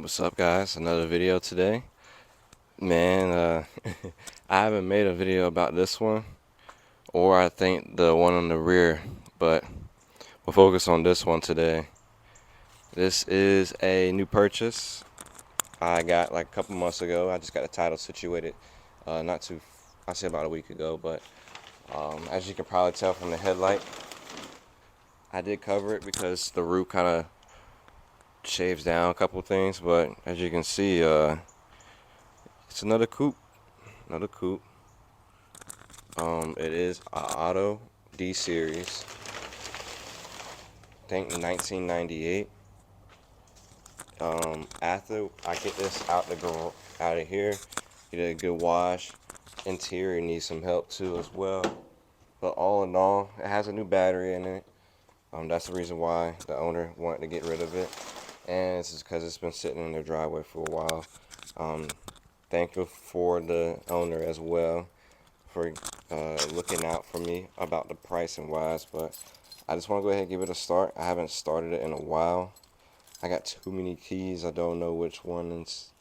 What's up, guys? Another video today. Man, I haven't made a video about this one, or I think the one on the rear, but we'll focus on this one today. This is a new purchase I got like a couple months ago. I just got the title situated, I say about a week ago, but as you can probably tell from the headlight, I did cover it because the roof kind of shaves down a couple things, but as you can see, it's another coupe. It is a auto D series. I think 1998. After I get this out of here, get a good wash. Interior needs some help too as well. But all in all, it has a new battery in it. That's the reason why the owner wanted to get rid of it, and it's just because it's been sitting in their driveway for a while. Thankful for the owner as well for looking out for me about the pricing wise, but I just want to go ahead and give it a start. I haven't started it in a while. I got too many keys. I don't know which one is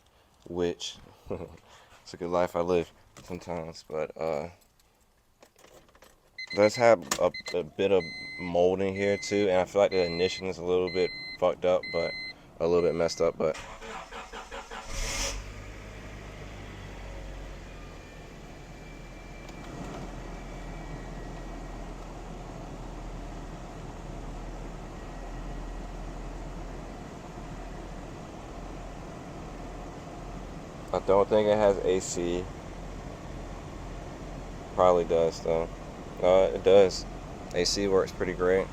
which. It's a good life I live sometimes, but does have a bit of molding here too, and I feel like the ignition is a little bit fucked up, but a little bit messed up, but I don't think it has AC. Probably does though. It does. AC works pretty great.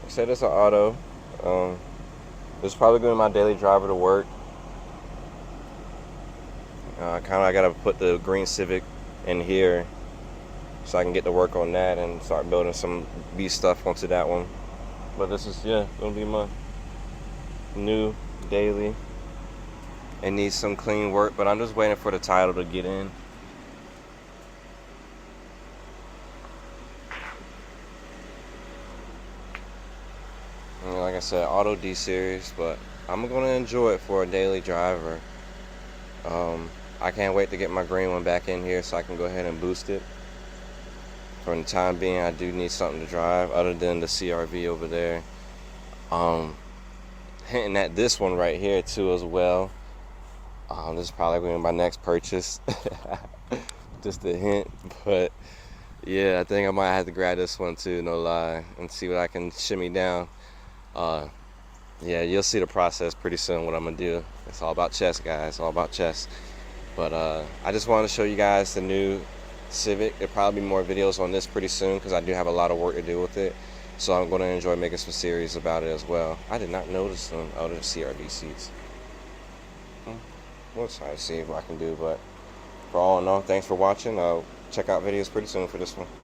I said it's an auto. This is probably going to be my daily driver to work. I gotta put the green Civic in here so I can get to work on that and start building some B stuff onto that one. But this is gonna be my new daily. It needs some clean work, but I'm just waiting for the title to get in. And like I said, auto D series, but I'm gonna enjoy it for a daily driver. I can't wait to get my green one back in here so I can go ahead and boost it. For the time being, I do need something to drive other than the CRV over there. Hinting at this one right here too as well. This is probably going to be my next purchase. Just a hint, but yeah, I think I might have to grab this one too, no lie, and see what I can shimmy down. Yeah, you'll see the process pretty soon, what I'm gonna do. It's all about chess, guys. It's all about chess. But I just wanted to show you guys the new Civic. There'll probably be more videos on this pretty soon because I do have a lot of work to do with it. So I'm going to enjoy making some series about it as well. I did not notice them out of the CRV seats. We'll try to see what I can do, but for all in all, thanks for watching. I'll check out videos pretty soon for this one.